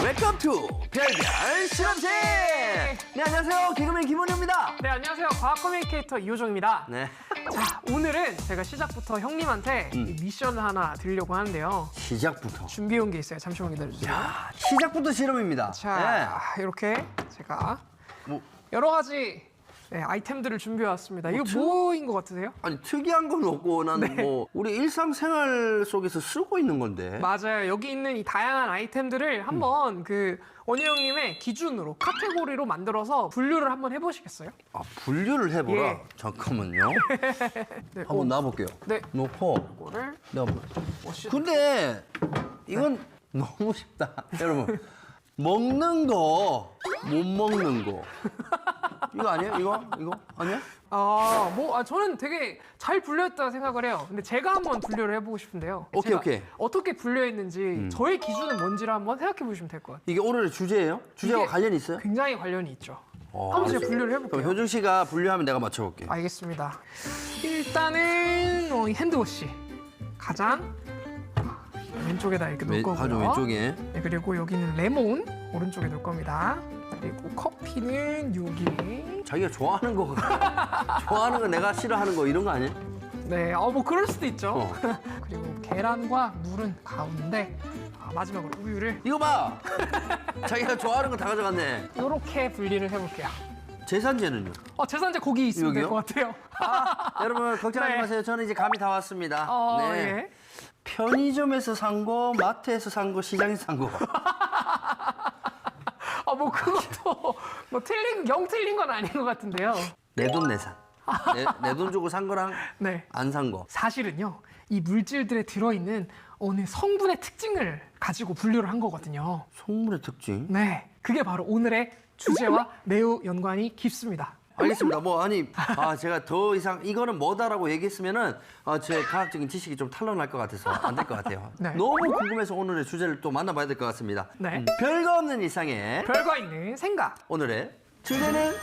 웰컴 투 별별 실험실! 네, 안녕하세요. 개그맨 김원효입니다. 네, 안녕하세요. 과학 커뮤니케이터 이호정입니다. 네. 자, 오늘은 제가 시작부터 형님한테 이 미션을 하나 드리려고 하는데요. 시작부터. 준비해온 게 있어요. 잠시만 기다려주세요. 야, 시작부터 실험입니다. 자, 이렇게 제가 뭐, 여러 가지 아이템들을 준비해왔습니다. 이거 뭐인 것 같으세요? 아니, 특이한 건 없고, 나는 뭐, 우리 일상생활 속에서 쓰고 있는 건데. 맞아요. 여기 있는 이 다양한 아이템들을 한번 그 원효 형님의 기준으로 카테고리로 만들어서 분류를 한번 해보시겠어요? 아, 분류를 해보라. 예. 잠깐만요. 네, 한번 놔볼게요. 네. 놓고. 이거를 내가 뭐. 멋있게. 근데, 이건 너무 쉽다. 여러분. 먹는 거, 못 먹는 거. 이거 아니에요? 이거 아니야? 저는 되게 잘 분류했다 생각을 해요. 근데 제가 한번 분류를 해보고 싶은데요. 오케이, 제가 오케이. 어떻게 분류했는지 저의 기준은 뭔지를 한번 생각해 보시면 될 것 같아요. 이게 오늘의 주제예요? 주제와 이게 관련이 있어요? 굉장히 관련이 있죠. 한번 제가 분류를 그럼 해볼게요. 효준 씨가 분류하면 내가 맞춰볼게. 알겠습니다. 일단은 이 핸드워시 가장 왼쪽에다 이렇게 놓을 거고요. 가져 왼쪽에. 네, 그리고 여기는 레몬 오른쪽에 놓을 겁니다. 그리고 커피는 여기. 자기가 좋아하는 거, 좋아하는 거 내가 싫어하는 거 이런 거 아니야? 네, 뭐 그럴 수도 있죠. 어. 그리고 계란과 물은 가운데, 마지막으로 우유를 이거 봐. 자기가 좋아하는 거 다 가져갔네. 이렇게 분리를 해볼게요. 제산제는요? 제산제 거기 있으면 될 여기요? 것 같아요. 여러분 걱정하지 네. 마세요. 저는 이제 감이 다 왔습니다. 네. 예. 편의점에서 산 거, 마트에서 산 거, 시장에서 산 거. 뭐 그것도 뭐 영 틀린 건 아닌 것 같은데요. 내 돈 내산. 내 돈 주고 산 거랑 네. 안 산 거. 사실은요, 이 물질들에 들어있는 어느 성분의 특징을 가지고 분류를 한 거거든요. 속물의 특징. 네, 그게 바로 오늘의 주제와 매우 연관이 깊습니다. 알겠습니다. 제가 더 이상 이거는 뭐다라고 얘기했으면은 제 과학적인 지식이 좀 탄로날 것 같아서 안 될 것 같아요. 네. 너무 궁금해서 오늘의 주제를 또 만나봐야 될 것 같습니다. 네. 별거 없는 이상의 별거 있는 생각. 오늘의 주제는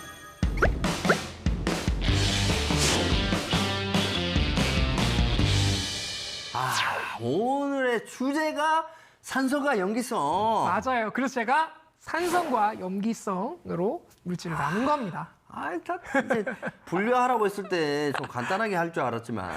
오늘의 주제가 산소가 염기성. 맞아요. 그래서 제가 산성과 염기성으로 물질을 나눈 겁니다. 다 이제 분류하라고 했을 때 좀 간단하게 할 줄 알았지만,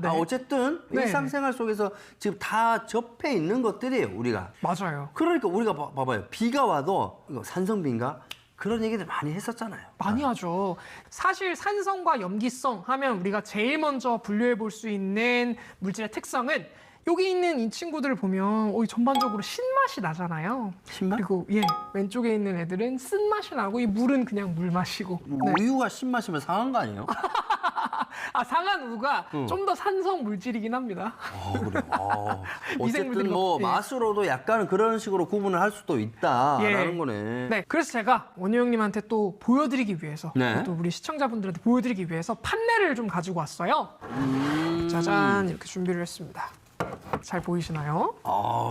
네. 어쨌든 네. 일상생활 속에서 지금 다 접해 있는 것들이에요, 우리가. 맞아요. 그러니까 우리가 봐봐요. 비가 와도 이거 산성비인가? 그런 얘기들 많이 했었잖아요. 많이 하죠. 사실 산성과 염기성 하면 우리가 제일 먼저 분류해 볼 수 있는 물질의 특성은 여기 있는 이 친구들을 보면 전반적으로 신맛이 나잖아요. 신맛? 그리고 왼쪽에 있는 애들은 쓴맛이 나고 이 물은 그냥 물 마시고. 네. 우유가 신맛이면 상한 거 아니에요? 상한 우가 좀 더 산성 물질이긴 합니다. 그래. 미생물들이 어쨌든 뭐 예. 맛으로도 약간 그런 식으로 구분을 할 수도 있다라는 거네. 네, 그래서 제가 원효 형님한테 또 보여드리기 위해서 네. 또 우리 시청자분들한테 보여드리기 위해서 판넬을 좀 가지고 왔어요. 짜잔, 이렇게 준비를 했습니다. 잘 보이시나요?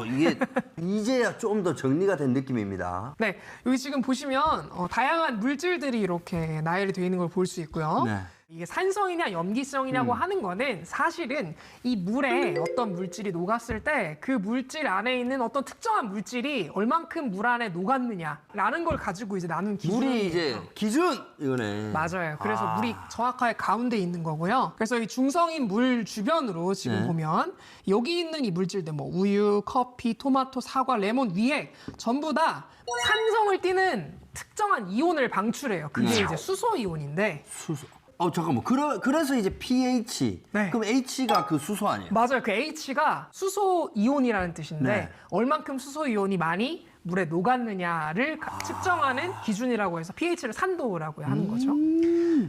이게 이제야 좀 더 정리가 된 느낌입니다. 네, 여기 지금 보시면 다양한 물질들이 이렇게 나열이 되어 있는 걸 볼 수 있고요. 네. 이게 산성이냐 염기성이냐고 하는 거는 사실은 이 물에 어떤 물질이 녹았을 때 그 물질 안에 있는 어떤 특정한 물질이 얼만큼 물 안에 녹았느냐라는 걸 가지고 이제 나눈 기준이에요. 물이 이제 기준 이거네. 맞아요. 그래서 물이 정확하게 가운데 있는 거고요. 그래서 이 중성인 물 주변으로 지금 네. 보면 여기 있는 이 물질들 뭐 우유, 커피, 토마토, 사과, 레몬 위에 전부 다 산성을 띠는 특정한 이온을 방출해요. 그게 이제 수소 이온인데 수소. 잠깐만. 그래서 이제 pH. 네. 그럼 H가 그 수소 아니에요? 맞아요. 그 H가 수소 이온이라는 뜻인데 네. 얼만큼 수소 이온이 많이 물에 녹았느냐를 측정하는 기준이라고 해서 pH를 산도라고 하는 거죠.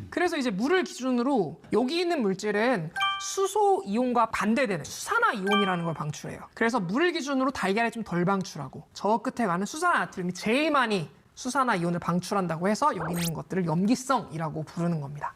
그래서 이제 물을 기준으로 여기 있는 물질은 수소 이온과 반대되는 수산화 이온이라는 걸 방출해요. 그래서 물을 기준으로 달걀이 좀 덜 방출하고 저 끝에 가는 수산화나트륨이 제일 많이 수산화 이온을 방출한다고 해서 여기 있는 것들을 염기성이라고 부르는 겁니다.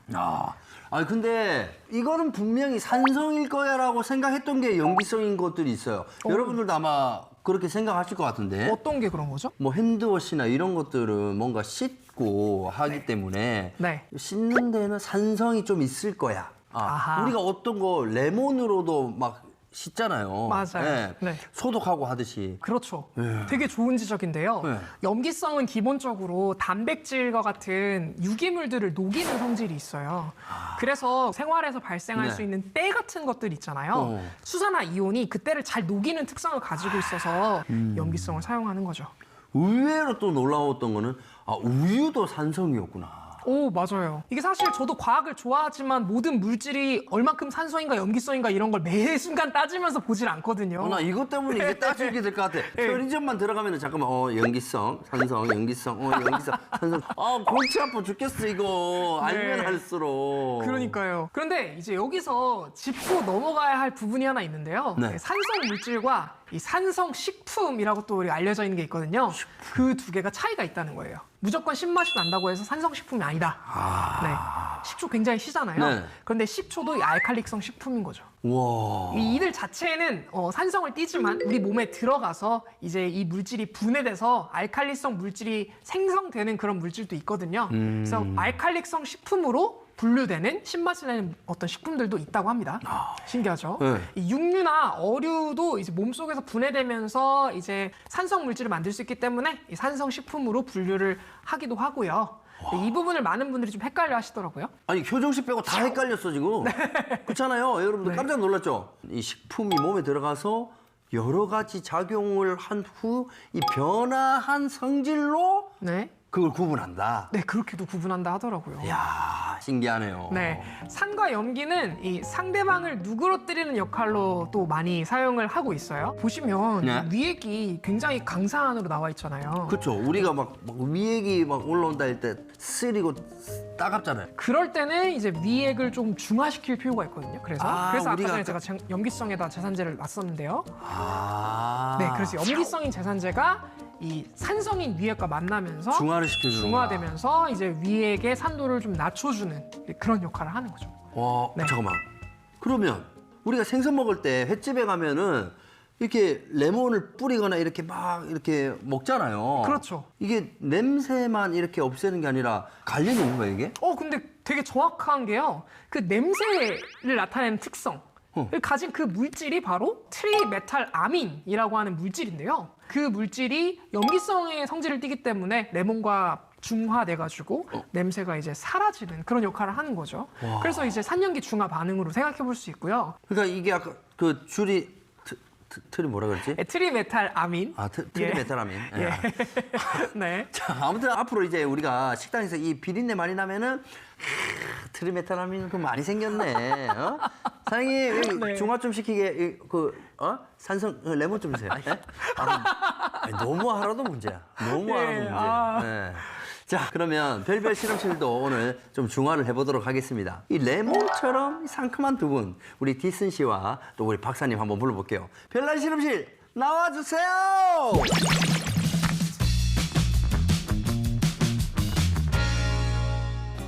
근데 이거는 분명히 산성일 거야라고 생각했던 게 염기성인 것들이 있어요. 여러분들도 아마 그렇게 생각하실 것 같은데. 어떤 게 그런 거죠? 뭐 핸드워시나 이런 것들은 뭔가 씻고 하기 때문에 네. 씻는 데는 산성이 좀 있을 거야. 아하. 우리가 어떤 거 레몬으로도 막 씻잖아요. 맞아요. 예. 네. 소독하고 하듯이. 그렇죠. 네. 되게 좋은 지적인데요. 네. 염기성은 기본적으로 단백질과 같은 유기물들을 녹이는 성질이 있어요. 그래서 생활에서 발생할 네. 수 있는 때 같은 것들 있잖아요. 어. 수산화 이온이 그때를 잘 녹이는 특성을 가지고 있어서 염기성을 사용하는 거죠. 의외로 또 놀라웠던 거는 우유도 산성이었구나. 오, 맞아요. 이게 사실 저도 과학을 좋아하지만 모든 물질이 얼만큼 산소인가 염기성인가 이런 걸 매 순간 따지면서 보질 않거든요. 나 이것 때문에 이게 따지게 될 것 같아. 편의점만 들어가면 잠깐만 염기성, 산성, 염기성, 염기성, 산성. 골치 아파 죽겠어 이거. 알면 네. 할수록. 그러니까요. 그런데 이제 여기서 짚고 넘어가야 할 부분이 하나 있는데요. 네. 산성 물질과 이 산성 식품이라고 또 우리 알려져 있는 게 있거든요. 그 두 개가 차이가 있다는 거예요. 무조건 신맛이 난다고 해서 산성 식품이 아니다. 네. 식초 굉장히 시잖아요. 네. 그런데 식초도 이 알칼리성 식품인 거죠. 와. 이들 자체는 산성을 띠지만 우리 몸에 들어가서 이제 이 물질이 분해돼서 알칼리성 물질이 생성되는 그런 물질도 있거든요. 그래서 알칼리성 식품으로 분류되는 신맛이 나는 어떤 식품들도 있다고 합니다. 신기하죠? 네. 이 육류나 어류도 이제 몸속에서 분해되면서 이제 산성 물질을 만들 수 있기 때문에 이 산성 식품으로 분류를 하기도 하고요. 이 부분을 많은 분들이 좀 헷갈려 하시더라고요. 아니 효정 씨 빼고 다 헷갈렸어 지금. 그렇잖아요. 여러분들 네. 깜짝 놀랐죠. 이 식품이 몸에 들어가서 여러 가지 작용을 한 후 이 변화한 성질로 네. 그걸 구분한다. 네, 그렇게도 구분한다 하더라고요. 이야 신기하네요. 네, 산과 염기는 이 상대방을 누그러뜨리는 역할로 또 많이 사용을 하고 있어요. 보시면 네. 위액이 굉장히 강산으로 나와 있잖아요. 그렇죠. 우리가 막 위액이 막 올라온다 할 때 쓰리고 따갑잖아요. 그럴 때는 이제 위액을 좀 중화시킬 필요가 있거든요. 그래서 아까 우리가 전에 제가 염기성에다 제산제를 놨었는데요. 아. 네, 그래서 염기성인 제산제가 이 산성인 위액과 만나면서 중화를 시켜주는 중화되면서 이제 위액의 산도를 좀 낮춰주는 그런 역할을 하는 거죠. 와, 네. 잠깐만. 그러면 우리가 생선 먹을 때 횟집에 가면은 이렇게 레몬을 뿌리거나 이렇게 막 이렇게 먹잖아요. 그렇죠. 이게 냄새만 이렇게 없애는 게 아니라 관련이 있는 거예요, 이게? 근데 되게 정확한 게요. 그 냄새를 나타내는 특성. 가진 그 물질이 바로 트리메탈아민이라고 하는 물질인데요. 그 물질이 염기성의 성질을 띠기 때문에 레몬과 중화돼가지고 냄새가 이제 사라지는 그런 역할을 하는 거죠. 그래서 이제 산염기 중화 반응으로 생각해 볼 수 있고요. 그러니까 이게 아까 그 줄이 틀이 뭐라 그랬지? 트리메탈아민. 트리메탈아민. 예. 네. 자, 아무튼 앞으로 이제 우리가 식당에서 이 비린내 많이 나면은 트리메탈아민 그 많이 생겼네. 사장님 여기 네. 중화 좀 시키게 산성 레몬 좀 주세요. 예? 아니, 너무 하라도 문제야. 너무 하라도 문제야. 네. 자, 그러면 별별 실험실도 오늘 좀 중화를 해보도록 하겠습니다. 이 레몬처럼 상큼한 두 분, 우리 디슨 씨와 또 우리 박사님 한번 불러볼게요. 별난 실험실 나와주세요.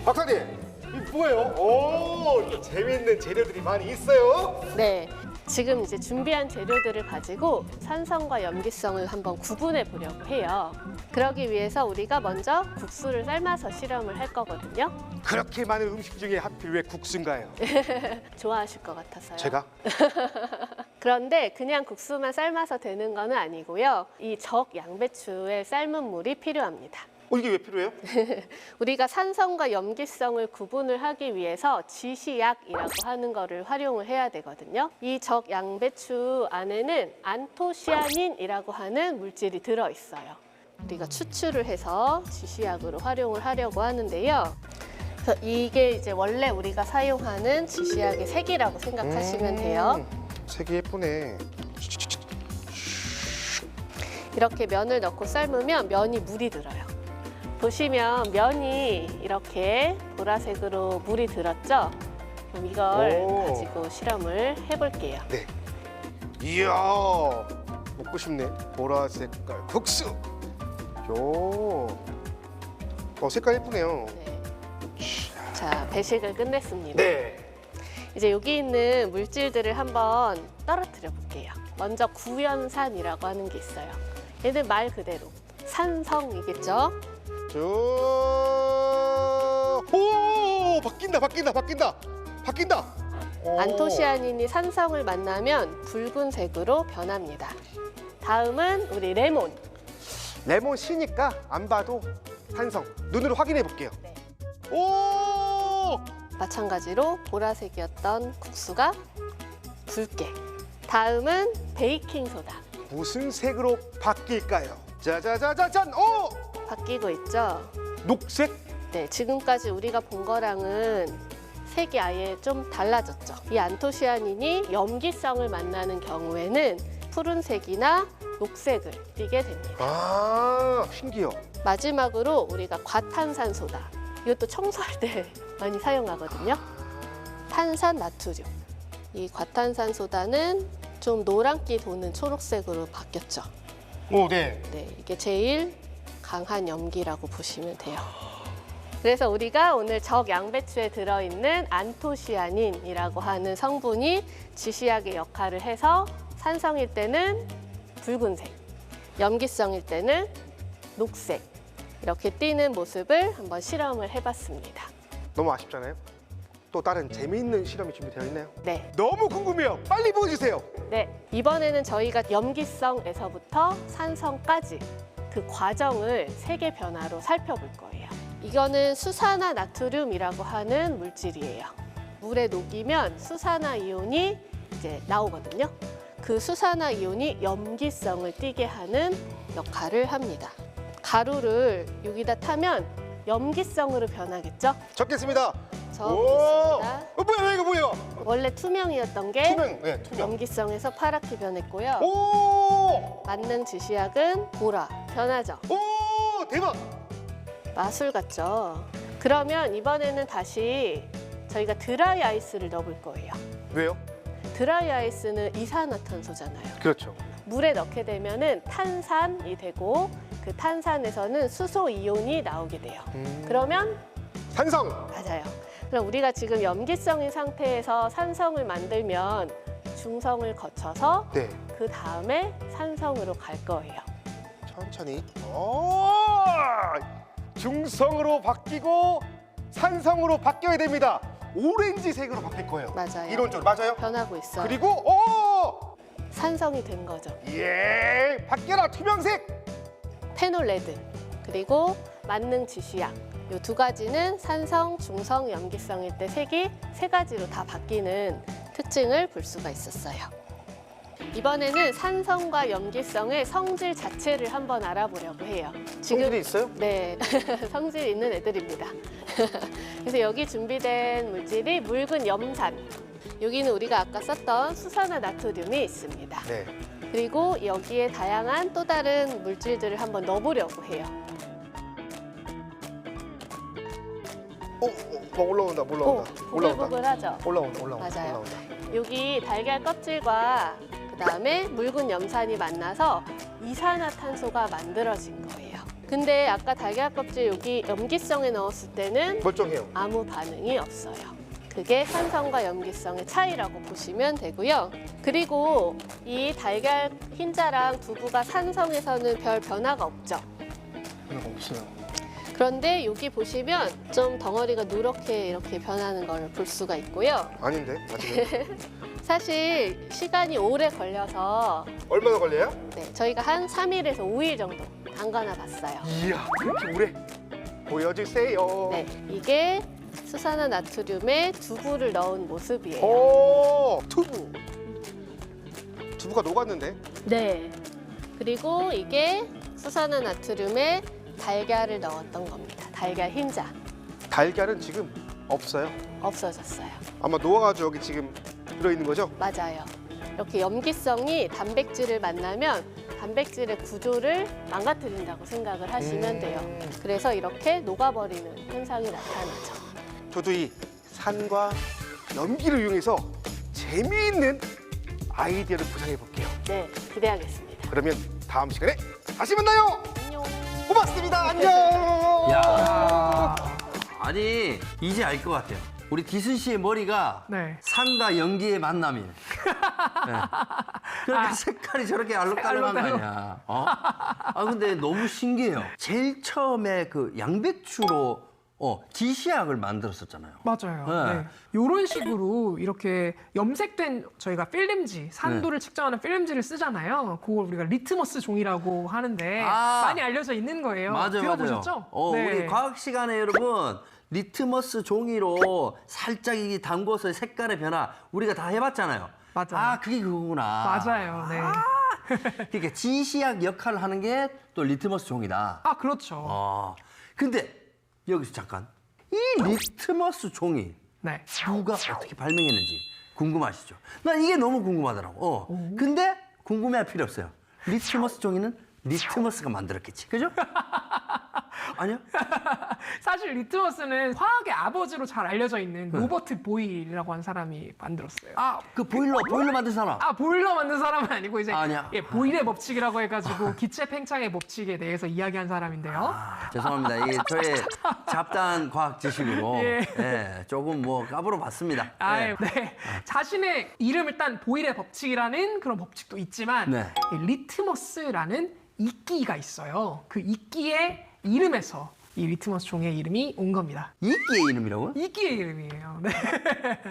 박사님, 이게 뭐예요? 오, 이렇게 재미있는 재료들이 많이 있어요. 네, 지금 이제 준비한 재료들을 가지고 산성과 염기성을 한번 구분해 보려고 해요. 그러기 위해서 우리가 먼저 국수를 삶아서 실험을 할 거거든요. 그렇게 많은 음식 중에 하필 왜 국수인가요? 좋아하실 것 같아서요. 제가? 그런데 그냥 국수만 삶아서 되는 건 아니고요. 이 적 양배추의 삶은 물이 필요합니다. 이게 왜 필요해요? 우리가 산성과 염기성을 구분을 하기 위해서 지시약이라고 하는 거를 활용을 해야 되거든요. 이 적 양배추 안에는 안토시아닌이라고 하는 물질이 들어있어요. 우리가 추출을 해서 지시약으로 활용을 하려고 하는데요. 그래서 이게 이제 원래 우리가 사용하는 지시약의 색이라고 생각하시면 돼요. 색이 예쁘네. 이렇게 면을 넣고 삶으면 면이 물이 들어요. 보시면 면이 이렇게 보라색으로 물이 들었죠? 그럼 이걸 오. 가지고 실험을 해볼게요. 네. 이야, 먹고 싶네. 보라색깔 국수. 색깔 예쁘네요. 네. 자, 배식을 끝냈습니다. 네. 이제 여기 있는 물질들을 한번 떨어뜨려 볼게요. 먼저 구연산이라고 하는 게 있어요. 얘는 말 그대로 산성이겠죠? 오, 바뀐다. 안토시아닌이 산성을 만나면 붉은색으로 변합니다. 다음은 우리 레몬. 레몬 씨니까 안 봐도 산성 눈으로 확인해 볼게요. 네. 오! 마찬가지로 보라색이었던 국수가 붉게. 다음은 베이킹 소다. 무슨 색으로 바뀔까요? 짜자자자잔! 오! 바뀌고 있죠? 녹색? 네, 지금까지 우리가 본 거랑은 색이 아예 좀 달라졌죠. 이 안토시아닌이 염기성을 만나는 경우에는 푸른색이나 녹색을 띠게 됩니다. 아, 신기해요. 마지막으로 우리가 과탄산소다. 이것도 청소할 때 많이 사용하거든요. 탄산 나트륨. 이 과탄산소다는 좀 노란기 도는 초록색으로 바뀌었죠. 오, 네. 네, 이게 제일 강한 염기라고 보시면 돼요. 그래서 우리가 오늘 적양배추에 들어있는 안토시아닌이라고 하는 성분이 지시약의 역할을 해서 산성일 때는 붉은색, 염기성일 때는 녹색 이렇게 띄는 모습을 한번 실험을 해봤습니다. 너무 아쉽잖아요. 또 다른 재미있는 실험이 준비되어 있나요? 네, 너무 궁금해요. 빨리 보여주세요. 네 이번에는 저희가 염기성에서부터 산성까지 그 과정을 색의 변화로 살펴볼 거예요. 이거는 수산화 나트륨이라고 하는 물질이에요. 물에 녹이면 수산화 이온이 이제 나오거든요. 그 수산화 이온이 염기성을 띠게 하는 역할을 합니다. 가루를 여기다 타면 염기성으로 변하겠죠? 적겠습니다. 적겠습니다. 뭐야, 이거 뭐예요? 원래 투명이었던 게 투명, 네, 투명. 염기성에서 파랗게 변했고요. 오! 맞는 지시약은 보라, 변하죠? 오! 대박! 마술 같죠? 그러면 이번에는 다시 저희가 드라이 아이스를 넣어볼 거예요. 왜요? 드라이 아이스는 이산화탄소잖아요. 그렇죠. 물에 넣게 되면은 탄산이 되고 그 탄산에서는 수소 이온이 나오게 돼요. 그러면 산성! 맞아요. 그럼 우리가 지금 염기성인 상태에서 산성을 만들면 중성을 거쳐서 네. 그 다음에 산성으로 갈 거예요. 천천히. 오! 중성으로 바뀌고 산성으로 바뀌어야 됩니다. 오렌지색으로 바뀔 거예요. 맞아요. 이론적으로 맞아요? 변하고 있어요. 그리고 오! 산성이 된 거죠. 예! 바뀌어라 투명색! 페놀레드 그리고 만능 지시약 이 두 가지는 산성, 중성, 염기성일 때 색이 세 가지로 다 바뀌는 특징을 볼 수가 있었어요. 이번에는 산성과 염기성의 성질 자체를 한번 알아보려고 해요. 성질이 있어요? 네, 성질 있는 애들입니다. 그래서 여기 준비된 물질이 묽은 염산. 여기는 우리가 아까 썼던 수산화 나트륨이 있습니다. 네. 그리고 여기에 다양한 또 다른 물질들을 한번 넣어보려고 해요. 올라온다. 보글보글하죠? 올라온다. 맞아요. 올라온다. 여기 달걀 껍질과 그다음에 묽은 염산이 만나서 이산화탄소가 만들어진 거예요. 근데 아까 달걀 껍질 여기 염기성에 넣었을 때는 멀쩡해요. 아무 반응이 없어요. 그게 산성과 염기성의 차이라고 보시면 되고요. 그리고 이 달걀 흰자랑 두부가 산성에서는 별 변화가 없죠. 변화가 없어요. 그런데 여기 보시면 좀 덩어리가 누렇게 이렇게 변하는 걸 볼 수가 있고요. 아닌데 아직은. 사실 시간이 오래 걸려서 얼마나 걸려요? 네, 저희가 한 3일에서 5일 정도 담가놔 봤어요. 이야 그렇게 오래 보여주세요. 네, 이게 수산화 나트륨에 두부를 넣은 모습이에요. 오 두부. 두부가 녹았는데. 네. 그리고 이게 수산화 나트륨에 달걀을 넣었던 겁니다. 달걀 흰자. 달걀은 지금 없어요. 없어졌어요. 아마 녹아가지고 여기 지금 들어있는 거죠? 맞아요. 이렇게 염기성이 단백질을 만나면 단백질의 구조를 망가뜨린다고 생각을 하시면 돼요. 그래서 이렇게 녹아버리는 현상이 나타나죠. 저도 이 산과 염기를 이용해서 재미있는 아이디어를 구상해 볼게요. 네, 기대하겠습니다. 그러면 다음 시간에 다시 만나요. 안녕. 고맙습니다. 안녕. 야, 아니 이제 알 것 같아요. 우리 디순 씨의 머리가 네. 산과 연기의 만남이네. 네. 그러니까 색깔이 저렇게 알록달록한 거 아니야. 어? 아 근데 너무 신기해요. 제일 처음에 그 양배추로 지시약을 만들었었잖아요. 맞아요. 네. 네. 이런 식으로 이렇게 염색된 저희가 필름지, 산도를 네. 측정하는 필름지를 쓰잖아요. 그걸 우리가 리트머스 종이라고 하는데 아. 많이 알려져 있는 거예요. 맞아요, 들어보셨죠? 맞아요. 네. 우리 과학 시간에 여러분 리트머스 종이로 살짝 이게 담궈서 색깔의 변화 우리가 다 해봤잖아요. 맞아요. 아, 그게 그거구나. 맞아요. 네. 그러니까 지시약 역할을 하는 게 또 리트머스 종이다. 아, 그렇죠. 근데 여기서 잠깐 이 리트머스 종이 네. 누가 어떻게 발명했는지 궁금하시죠? 난 이게 너무 궁금하더라고. 근데 궁금해할 필요 없어요. 리트머스 종이는 리트머스가 만들었겠지, 그죠? 아니요? 사실 리트머스는 화학의 아버지로 잘 알려져 있는 로버트 보일이라고 하는 사람이 만들었어요. 아, 그 보일러 만든 사람. 아, 보일러 만든 사람은 아니고 이제 아니야. 예, 보일의 법칙이라고 해가지고 기체 팽창의 법칙에 대해서 이야기한 사람인데요. 죄송합니다. 이게 저의 잡다한 과학 지식으로 예. 조금 뭐 까불어 봤습니다. 네. 자신의 이름을 딴 보일의 법칙이라는 그런 법칙도 있지만 네. 이 리트머스라는 이끼가 있어요. 그 이끼의 이름에서 이 리트머스 종의 이름이 온 겁니다. 이끼의 이름이라고요? 이끼의 이름이에요. 네.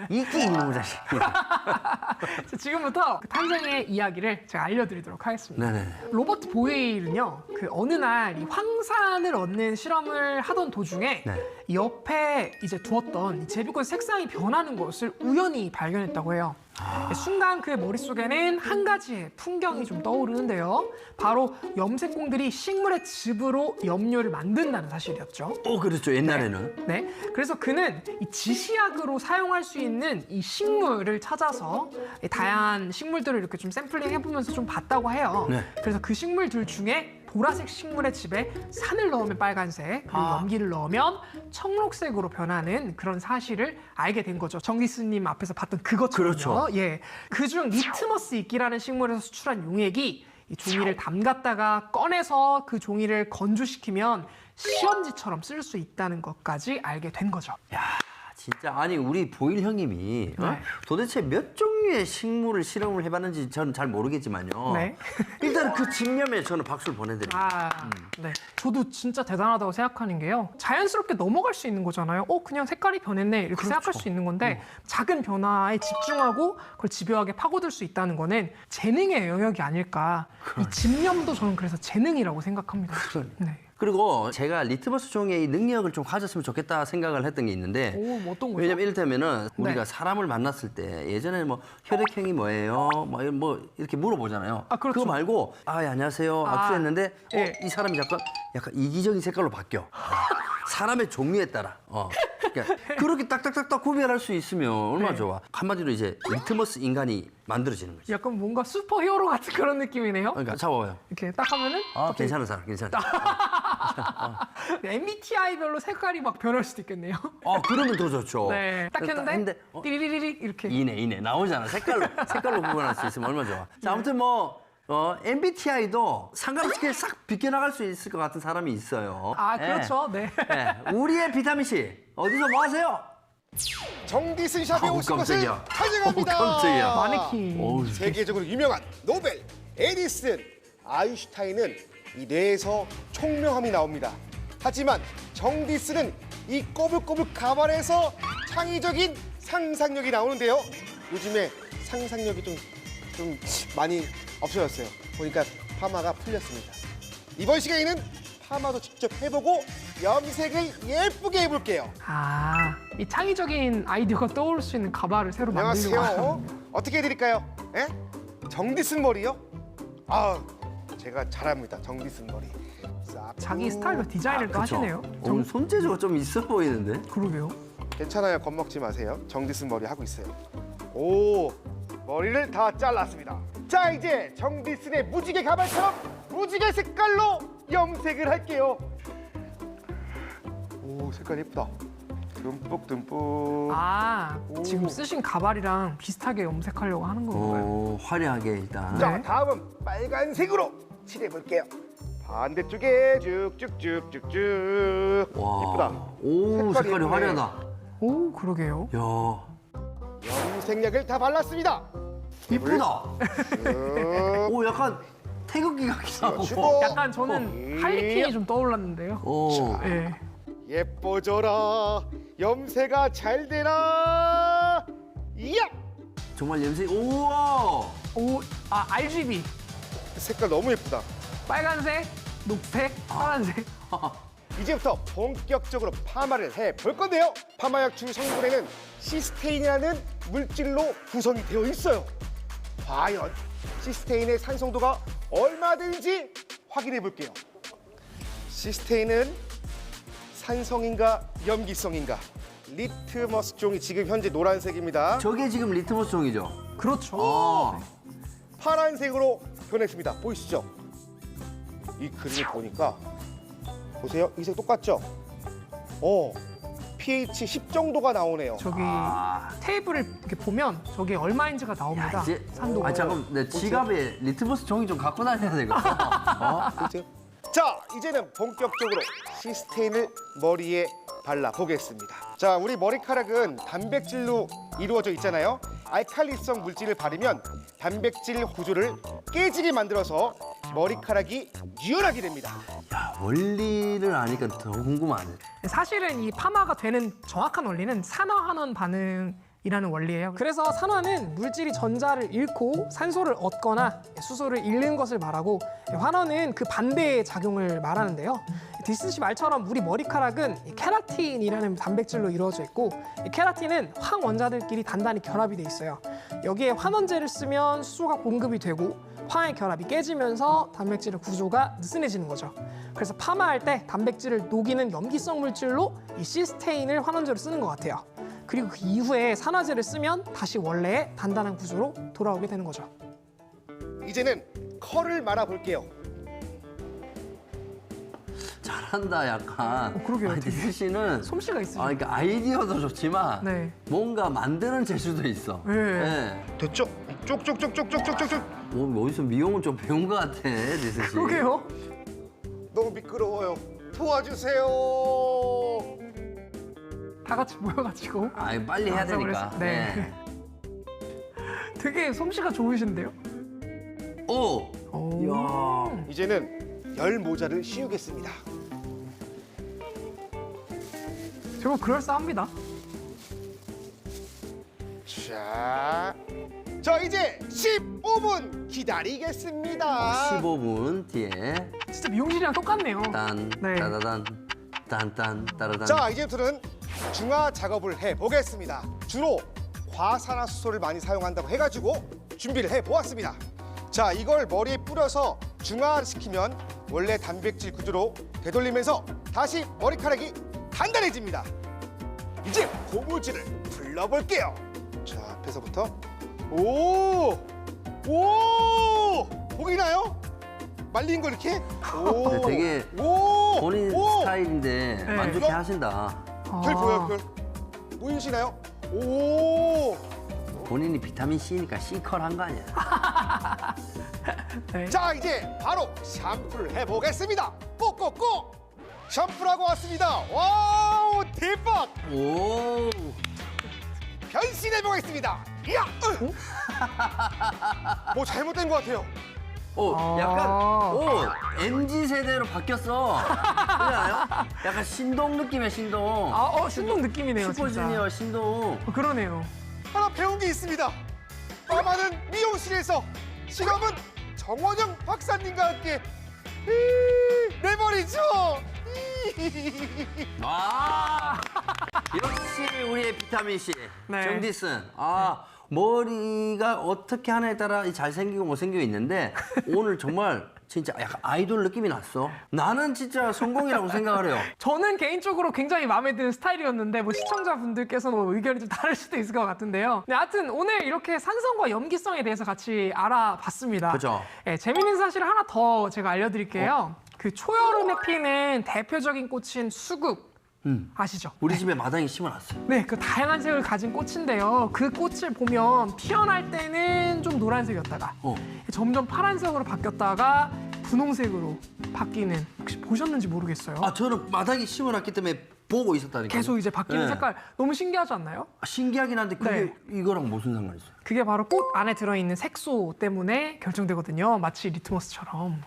이끼 이놈의 자식. 자, 지금부터 그 탄생의 이야기를 제가 알려드리도록 하겠습니다. 네네. 로버트 보일은요, 그 어느 날 이 황산을 얻는 실험을 하던 도중에 네. 이 옆에 이제 두었던 이 제비꽃 색상이 변하는 것을 우연히 발견했다고 해요. 순간 그의 머릿속에는 한 가지의 풍경이 좀 떠오르는데요. 바로 염색공들이 식물의 즙으로 염료를 만든다는 사실이었죠. 그렇죠. 옛날에는. 네, 그래서 그는 이 지시약으로 사용할 수 있는 이 식물을 찾아서 이 다양한 식물들을 이렇게 좀 샘플링 해보면서 좀 봤다고 해요. 네. 그래서 그 식물들 중에 보라색 식물의 즙에 산을 넣으면 빨간색, 그리고 염기를 넣으면 청록색으로 변하는 그런 사실을 알게 된 거죠. 정기스님 앞에서 봤던 그것처럼요. 그렇죠. 예, 그중 리트머스 이끼라는 식물에서 수출한 용액이 이 종이를 담갔다가 꺼내서 그 종이를 건조시키면 시험지처럼 쓸 수 있다는 것까지 알게 된 거죠. 진짜 아니 우리 보일 형님이 네. 도대체 몇 종류의 식물을 실험을 해봤는지 저는 잘 모르겠지만요. 네. 일단 그 집념에 저는 박수를 보내드립니다. 네. 저도 진짜 대단하다고 생각하는 게요. 자연스럽게 넘어갈 수 있는 거잖아요. 그냥 색깔이 변했네. 이렇게 생각할 수 있는 건데 작은 변화에 집중하고 그걸 집요하게 파고들 수 있다는 거는 재능의 영역이 아닐까. 이 집념도 저는 그래서 재능이라고 생각합니다. 네. 그리고 제가 리트머스 종의 이 능력을 좀 가졌으면 좋겠다 생각을 했던 게 있는데 뭐 어떤 거죠? 왜냐면 이를테면은 우리가 네. 사람을 만났을 때 예전에 뭐 혈액형이 뭐예요? 뭐 이렇게 물어보잖아요. 아, 그렇죠. 그거 말고 안녕하세요 악수했는데 예. 이 사람이 약간 이기적인 색깔로 바뀌어. 사람의 종류에 따라. 그러니까 그렇게 딱딱딱딱 구별할 수 있으면 얼마나 네. 좋아. 한마디로 이제 리트머스 인간이 만들어지는 거지. 약간 뭔가 슈퍼히어로 같은 그런 느낌이네요. 그러니까 잡아봐요. 이렇게 딱 하면은 괜찮은 사람, 괜찮은 사람. MBTI별로 색깔이 막 변할 수도 있겠네요. 그러면 더 좋죠. 네. 딱 했는데 했는데, 띠리리리 이렇게. 이네 나오잖아. 색깔로 구분할 수 있으면 얼마나 좋아. 자, 아무튼 MBTI도 상관없이 싹 비껴나갈 수 있을 것 같은 사람이 있어요. 그렇죠. 네. 우리의 비타민 C 어디서 뭐 하세요? 정디슨 샵에 어우, 오신 것을 깜짝이야. 환영합니다. 어우, 깜짝이야. 마네킹. 어우, 세계적으로 유명한 노벨, 에디슨, 아인슈타인은 이 뇌에서 총명함이 나옵니다. 하지만 정디슨은 이 꼬불꼬불 가발에서 창의적인 상상력이 나오는데요. 요즘에 상상력이 좀 많이 없어졌어요. 보니까 파마가 풀렸습니다. 이번 시간에는 파마도 직접 해보고 염색을 예쁘게 해볼게요. 이 창의적인 아이디어가 떠오를 수 있는 가발을 새로 만들려고 안녕하세요. 하는. 어떻게 해드릴까요? 예? 정디슨 머리요? 제가 잘합니다. 정디슨 머리. 싹. 자기 스타일로 디자인을 또 그쵸? 하시네요. 오늘 손재주가 좀 있어 보이는데? 그러게요. 괜찮아요. 겁먹지 마세요. 정디슨 머리 하고 있어요. 오, 머리를 다 잘랐습니다. 자, 이제 정디슨의 무지개 가발처럼 무지개 색깔로 염색을 할게요. 오, 색깔 예쁘다. 듬뿍듬뿍. 지금 쓰신 가발이랑 비슷하게 염색하려고 하는 건가요? 화려하게 일단. 자, 네. 다음은 빨간색으로 칠해볼게요. 반대쪽에 쭉쭉쭉쭉쭉. 와. 예쁘다. 오, 색깔이 예쁘네. 화려하다. 오, 그러게요. 야, 염색약을 다 발랐습니다. 이쁘다. 쭉. 오, 약간 태극기 같기도 하고. 주고. 약간 저는 할리퀸이 좀 떠올랐는데요. 오. 예. 예뻐져라. 염색아 잘 되라. 이야! 정말 염색. 우와. RGB. 색깔 너무 예쁘다. 빨간색, 녹색, 파란색. 이제부터 본격적으로 파마를 해볼 건데요. 파마약 주 성분에는 시스테인이라는 물질로 구성이 되어 있어요. 과연 시스테인의 산성도가 얼마든지 확인해 볼게요. 시스테인은 산성인가 염기성인가? 리트머스 종이 지금 현재 노란색입니다. 저게 지금 리트머스 종이죠? 그렇죠. 아. 파란색으로 변했습니다. 보이시죠? 이 그림을 보니까 보세요. 이 색 똑같죠? pH 10 정도가 나오네요. 저기 아. 테이블을 이렇게 보면 저게 얼마인지가 나옵니다. 야, 이제 산도가. 아 잠깐 내 지갑에 리트머스 종이 좀 갖고 다녀야 되겠어. 보세요. 자, 이제는 본격적으로 시스테인을 머리에 발라 보겠습니다. 자, 우리 머리카락은 단백질로 이루어져 있잖아요. 알칼리성 물질을 바르면 단백질 구조를 깨지게 만들어서 머리카락이 유연하게 됩니다. 야, 원리를 아니까 더 궁금하네. 사실은 이 파마가 되는 정확한 원리는 산화환원 반응이라는 원리예요. 그래서 산화는 물질이 전자를 잃고 산소를 얻거나 수소를 잃는 것을 말하고, 환원은 그 반대의 작용을 말하는데요. 디슨 씨 말처럼 우리 머리카락은 이 케라틴이라는 단백질로 이루어져 있고, 이 케라틴은 황원자들끼리 단단히 결합이 돼 있어요. 여기에 환원제를 쓰면 수소가 공급이 되고 황의 결합이 깨지면서 단백질의 구조가 느슨해지는 거죠. 그래서 파마할 때 단백질을 녹이는 염기성 물질로 이 시스테인을 환원제로 쓰는 것 같아요. 그리고 그 이후에 산화제를 쓰면 다시 원래의 단단한 구조로 돌아오게 되는 거죠. 이제는 컬을 말아 볼게요. 잘한다 약간. 그러게요. 디슨 씨는 솜씨가 있으시죠. 그러니까 아이디어도 좋지만 네. 뭔가 만드는 재주도 있어. 네. 네. 됐죠? 쪽쪽쪽쪽쪽쪽쪽쪽. 뭐 어디서 미용을 좀 배운 것 같아, 디슨 씨. 그러게요. 너무 미끄러워요. 도와주세요. 다 같이 모여가지고. 아, 빨리 해야 되니까. 네. 되게 솜씨가 좋으신데요? 오. 이야. 이제는 열 모자를 씌우겠습니다. 정말 그럴싸합니다. 자, 이제 15분 기다리겠습니다. 15분 뒤에 진짜 미용실이랑 똑같네요. 딴 네. 따다단 딴딴 따라단. 자, 이제부터는 중화 작업을 해보겠습니다. 주로 과산화수소를 많이 사용한다고 해가지고 준비를 해보았습니다. 자, 이걸 머리에 뿌려서 중화시키면 원래 단백질 구조로 되돌리면서 다시 머리카락이 단단해집니다. 이제 고무줄을 풀러볼게요. 자, 앞에서부터 오! 보이나요? 말린 거 이렇게? 오! 네, 되게 오! 본인 오! 스타일인데 네. 만족해 하신다. 별 보여요, 별. 보이시나요? 오! 본인이 비타민 C니까 C컬 한 거 아니야. 네. 자, 이제 바로 샴푸를 해보겠습니다. 꼭꼭꼭! 샴푸하고 왔습니다. 와우, 대박! 오. 변신해보겠습니다. 이야! 뭐 잘못된 것 같아요. 오, 약간 아. 오 MZ 세대로 바뀌었어. 그렇지 않아요? 약간 신동 느낌이야, 신동. 신동 느낌이네요, 진짜. 슈퍼주니어 신동. 그러네요. 하나 배운 게 있습니다. 파마는 미용실에서, 실험은 정원영 박사님과 함께. 내 머리죠? 와. 역시 우리의 비타민 C. 네. 정디슨. 머리가 어떻게 하냐에 따라 잘생기고 못생기고 있는데 오늘 정말 진짜 약간 아이돌 느낌이 났어. 나는 진짜 성공이라고 생각을 해요. 저는 개인적으로 굉장히 마음에 드는 스타일이었는데 뭐 시청자분들께서는 뭐 의견이 좀 다를 수도 있을 것 같은데요. 네, 하여튼 오늘 이렇게 산성과 염기성에 대해서 같이 알아봤습니다. 그죠. 네, 재밌는 사실 하나 더 제가 알려드릴게요. 그 초여름에 피는 대표적인 꽃인 수국 아시죠? 우리 집에 마당에 심어놨어요. 네, 그 다양한 색을 가진 꽃인데요. 그 꽃을 보면 피어날 때는 좀 노란색이었다가 점점 파란색으로 바뀌었다가 분홍색으로 바뀌는 혹시 보셨는지 모르겠어요. 아, 저는 마당에 심어놨기 때문에 보고 있었다니까요. 계속 이제 바뀌는 네. 색깔 너무 신기하지 않나요? 신기하긴 한데 그게 네. 이거랑 무슨 상관이 있어요? 그게 바로 꽃 안에 들어있는 색소 때문에 결정되거든요. 마치 리트머스처럼.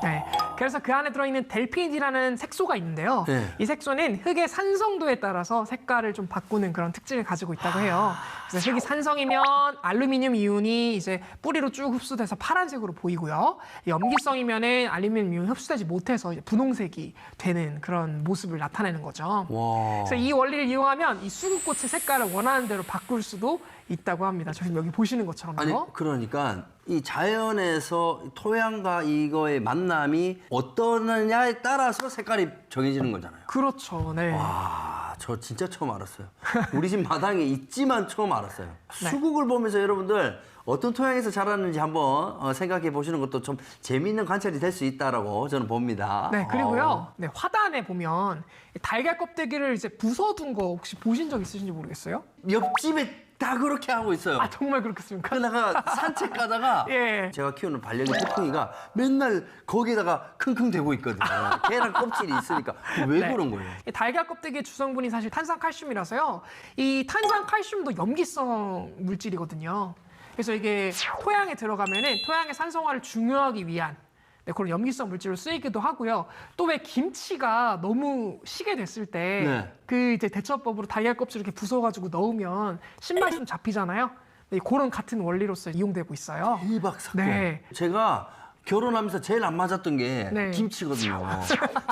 네. 그래서 그 안에 들어있는 델피닌이라는 색소가 있는데요. 네. 이 색소는 흑의 산성도에 따라서 색깔을 좀 바꾸는 그런 특징을 가지고 있다고 해요. 그래서 흑이 산성이면 알루미늄 이온이 이제 뿌리로 쭉 흡수돼서 파란색으로 보이고요. 염기성이면은 알루미늄 이온이 흡수되지 못해서 이제 분홍색이 되는 그런 모습을 나타내는 거죠. 와. 그래서 이 원리를 이용하면 이 수국꽃의 색깔을 원하는 대로 바꿀 수도 있다고 합니다. 지금 여기 보시는 것처럼요. 아니 그러니까 이 자연에서 토양과 이거의 만남이 어떠느냐에 따라서 색깔이 정해지는 거잖아요. 그렇죠. 네. 와, 저 진짜 처음 알았어요. 우리 집 마당에 있지만 처음 알았어요. 네. 수국을 보면서 여러분들 어떤 토양에서 자라는지 한번 생각해 보시는 것도 좀 재미있는 관찰이 될 수 있다라고 저는 봅니다. 네, 그리고요. 네, 화단에 보면 달걀 껍데기를 이제 부숴둔 거 혹시 보신 적 있으신지 모르겠어요? 옆집에 다 그렇게 하고 있어요. 아, 정말 그렇겠습니까? 그러다가 산책 가다가 예. 제가 키우는 반려견 태풍이가 맨날 거기에다가 킁킁대고 있거든요. 걔랑 껍질이 있으니까 왜 네. 그런 거예요? 이 달걀 껍데기의 주성분이 사실 탄산칼슘이라서요. 이 탄산칼슘도 염기성 물질이거든요. 그래서 이게 토양에 들어가면은 토양의 산성화를 중요하기 위한 네, 그런 염기성 물질로 쓰이기도 하고요. 또 왜 김치가 너무 시게 됐을 때 그 네. 이제 대처법으로 달걀 껍질 이렇게 부숴가지고 넣으면 신맛이 좀 잡히잖아요. 네, 그런 같은 원리로서 이용되고 있어요. 대박 사건. 네. 제가 결혼하면서 제일 안 맞았던 게 네. 김치거든요.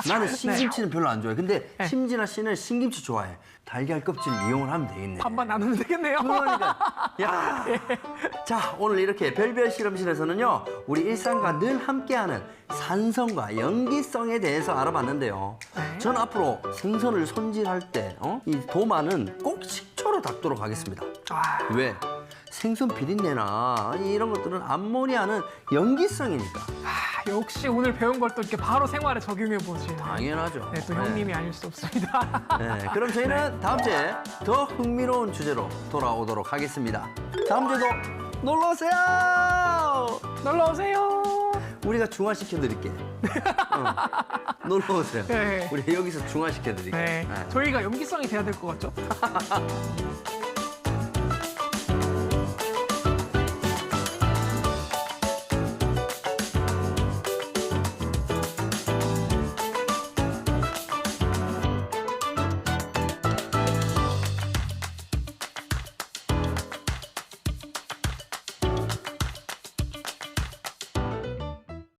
나는 신김치는 별로 안 좋아해. 근데 네. 심진아 씨는 신김치 좋아해. 달걀 껍질 이용을 하면 되겠네. 반반 나누면 되겠네요. 그러니까 야. 자, 오늘 이렇게 별별 실험실에서는요. 우리 일상과 늘 함께하는 산성과 염기성에 대해서 알아봤는데요. 네. 전 앞으로 생선을 손질할 때 이 도마는 꼭 식초로 닦도록 하겠습니다. 아, 왜? 생선 비린내나 이런 것들은 암모니아는 염기성이니까. 아, 역시 오늘 배운 걸 또 이렇게 바로 생활에 적용해 보시는. 당연하죠. 네, 또 형님이 아닐 수 없습니다. 네, 그럼 저희는 다음 주에 더 흥미로운 주제로 돌아오도록 하겠습니다. 다음 주에도 놀러 오세요. 놀러 오세요. 우리가 중화시켜 드릴게. 놀러 오세요. 네. 우리 여기서 중화시켜 드릴게. 네, 저희가 염기성이 돼야 될 것 같죠?